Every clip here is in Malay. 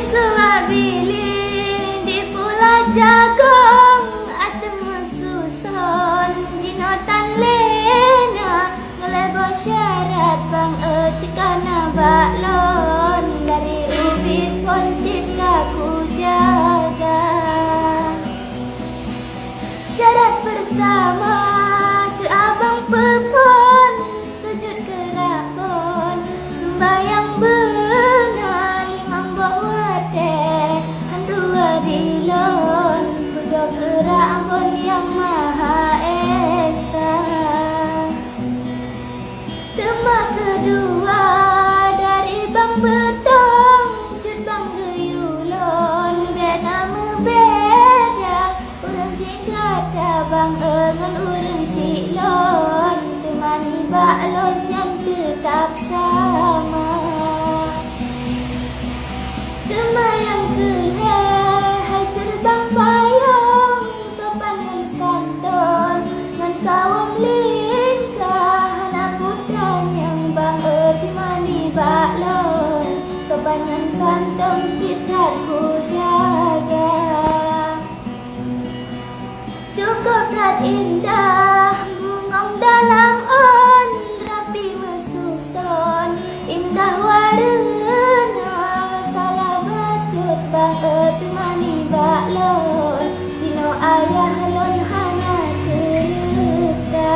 Suabilin di pula jagong atemu susun jinotan lena ngelebo syarat bang cikana baklon dari ubit koncit kaku jaga. Syarat pertama cut abang pepon sujud kerabon sembayang benar limang bawa teh handua dilon puja kerabon yang maha esa. Tema kedua dari bang bedong cut bang geyulon beda membeda urang jingkata bang engan urang silon temani baklon yang tetap sama. Tema yang kedua hancur bang payung sopan dan santun ngan kawam lingkah anak putra yang bang temani baklon sopan dan santun kita ku jaga. Cukup kat indah bungong dalam on rapi mesusun indah warna salah bacut bang temani baklon dino ayah lon hana serta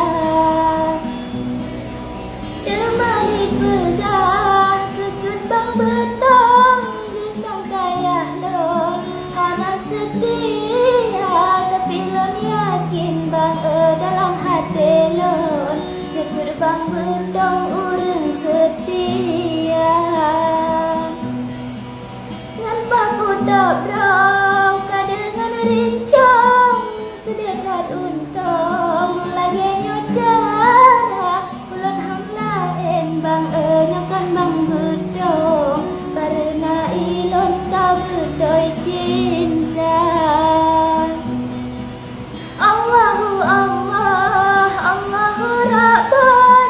temani pedah kecut bang betong disang kayah lon hana setia tapi lon yakin bang dalam hati lon kecut bang betong urang setia. Ngan paku dobrong kadengan rincong sedekat untung lagi nyocara ulun hang lain bang nyakan bang bedong karena ilon tak bedoi cinta. Allahu Allah Allahu Rabbon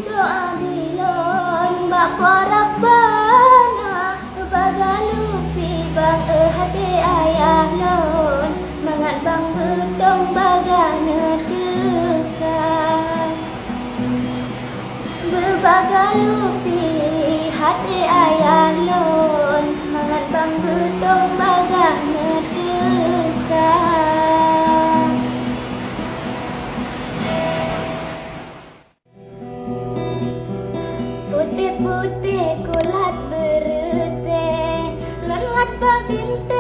doa dilon bapa Rabbana bagalupi bang hati ayah lon mangat bang bedong bagana dekat berbagalupi hati ayah lon mangat bang bedong bagana dekat. Putih-putih kulat berete lengat babinte